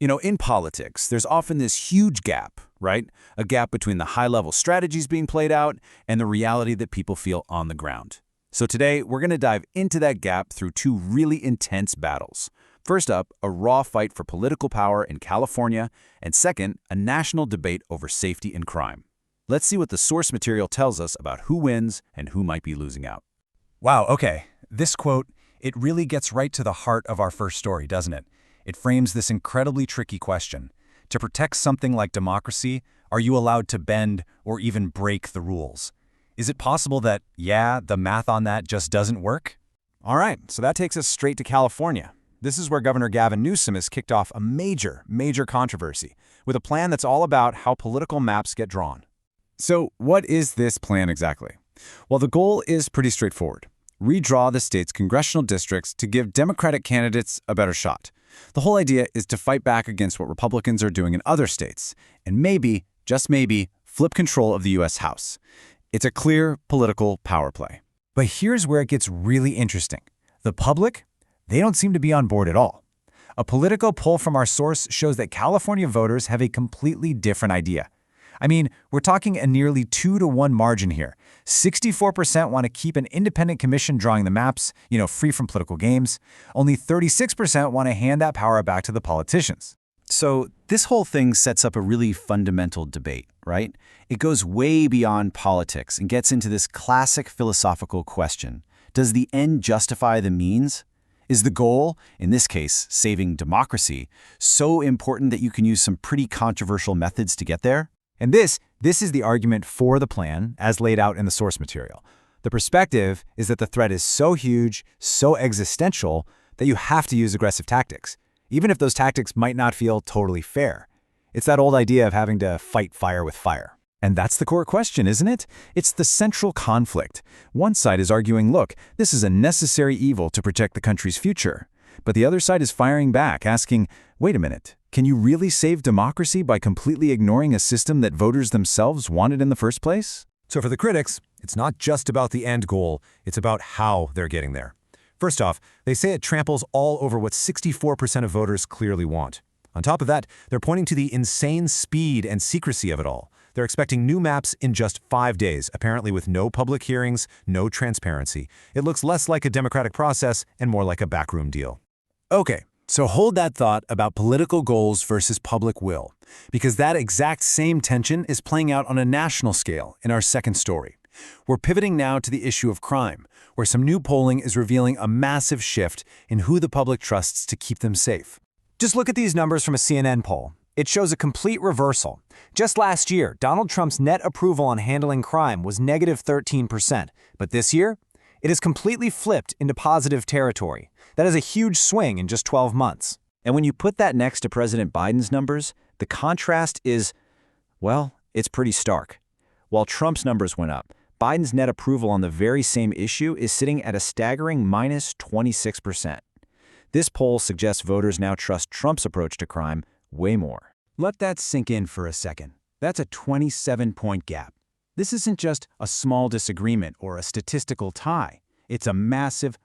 In politics, there's often this huge gap, right? A gap between the high-level strategies being played out and the reality that people feel on the ground. So today, we're going to dive into that gap through two really intense battles. First up, a raw fight for political power in California, and second, a national debate over safety and crime. Let's see what the source material tells us about who wins and who might be losing out. Wow, okay. This quote, it really gets right to the heart of our first story, doesn't it? It frames this incredibly tricky question. To protect something like democracy, are you allowed to bend or even break the rules? Is it possible that, the math on that just doesn't work? All right, so that takes us straight to California. This is where Governor Gavin Newsom has kicked off a major controversy with a plan that's all about how political maps get drawn. So what is this plan exactly? Well, the goal is pretty straightforward. Redraw the state's congressional districts to give Democratic candidates a better shot. The whole idea is to fight back against what Republicans are doing in other states, and maybe, just maybe, flip control of the U.S. House. It's a clear political power play. But here's where it gets really interesting. The public, they don't seem to be on board at all. A Politico poll from our source shows that California voters have a completely different idea. I mean, we're talking a nearly 2-to-1 margin here. 64% want to keep an independent commission drawing the maps, free from political games. Only 36% want to hand that power back to the politicians. So this whole thing sets up a really fundamental debate, right? It goes way beyond politics and gets into this classic philosophical question. Does the end justify the means? Is the goal, in this case, saving democracy, so important that you can use some pretty controversial methods to get there? And this is the argument for the plan, as laid out in the source material. The perspective is that the threat is so huge, so existential, that you have to use aggressive tactics, even if those tactics might not feel totally fair. It's that old idea of having to fight fire with fire. And that's the core question, isn't it? It's the central conflict. One side is arguing, look, this is a necessary evil to protect the country's future. But the other side is firing back, asking, wait a minute, can you really save democracy by completely ignoring a system that voters themselves wanted in the first place? So for the critics, it's not just about the end goal, it's about how they're getting there. First off, they say it tramples all over what 64% of voters clearly want. On top of that, they're pointing to the insane speed and secrecy of it all. They're expecting new maps in just 5 days, apparently with no public hearings, no transparency. It looks less like a democratic process and more like a backroom deal. Okay, so hold that thought about political goals versus public will, because that exact same tension is playing out on a national scale in our second story. We're pivoting now to the issue of crime, where some new polling is revealing a massive shift in who the public trusts to keep them safe. Just look at these numbers from a CNN poll. It shows a complete reversal. Just last year, Donald Trump's net approval on handling crime was negative 13%, but this year, it has completely flipped into positive territory. That is a huge swing in just 12 months. And when you put that next to President Biden's numbers, the contrast is, well, it's pretty stark. While Trump's numbers went up, Biden's net approval on the very same issue is sitting at a staggering minus 26%. This poll suggests voters now trust Trump's approach to crime way more. Let that sink in for a second. That's a 27-point gap. This isn't just a small disagreement or a statistical tie. It's a massive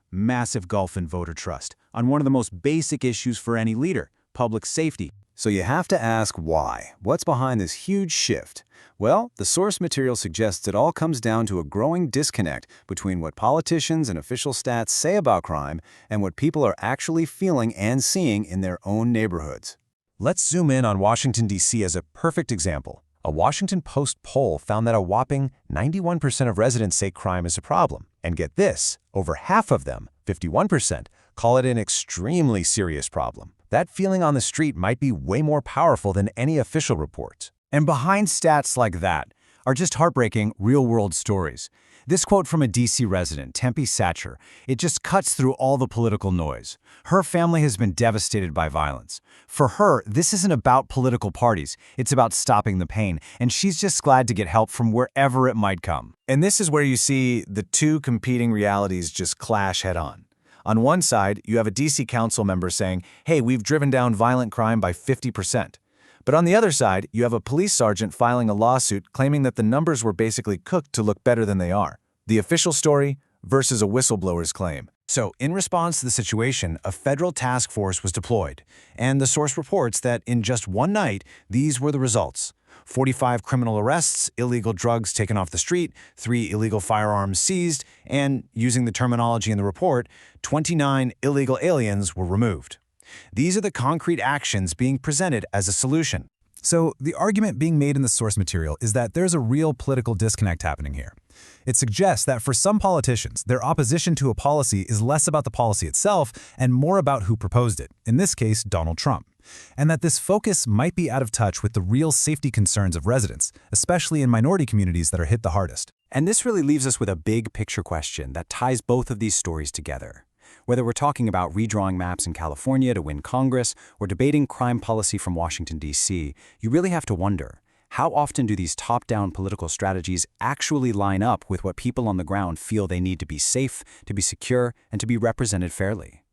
gulf in voter trust on one of the most basic issues for any leader, public safety. So you have to ask why. What's behind this huge shift? Well, the source material suggests it all comes down to a growing disconnect between what politicians and official stats say about crime and what people are actually feeling and seeing in their own neighborhoods. Let's zoom in on Washington, D.C. as a perfect example. A Washington Post poll found that a whopping 91% of residents say crime is a problem. And get this, over half of them, 51%, call it an extremely serious problem. That feeling on the street might be way more powerful than any official report. And behind stats like that are just heartbreaking real-world stories. This quote from a D.C. resident, Tempe Satcher, it just cuts through all the political noise. Her family has been devastated by violence. For her, this isn't about political parties. It's about stopping the pain, and she's just glad to get help from wherever it might come. And this is where you see the two competing realities just clash head-on. On one side, you have a D.C. council member saying, hey, we've driven down violent crime by 50%. But on the other side, you have a police sergeant filing a lawsuit claiming that the numbers were basically cooked to look better than they are. The official story versus a whistleblower's claim. So, in response to the situation, a federal task force was deployed, and the source reports that in just one night, these were the results. 45 criminal arrests, illegal drugs taken off the street, 3 illegal firearms seized, and, using the terminology in the report, 29 illegal aliens were removed. These are the concrete actions being presented as a solution. So the argument being made in the source material is that there's a real political disconnect happening here. It suggests that for some politicians, their opposition to a policy is less about the policy itself and more about who proposed it, in this case, Donald Trump. And that this focus might be out of touch with the real safety concerns of residents, especially in minority communities that are hit the hardest. And this really leaves us with a big picture question that ties both of these stories together. Whether we're talking about redrawing maps in California to win Congress or debating crime policy from Washington, D.C., you really have to wonder, how often do these top-down political strategies actually line up with what people on the ground feel they need to be safe, to be secure, and to be represented fairly?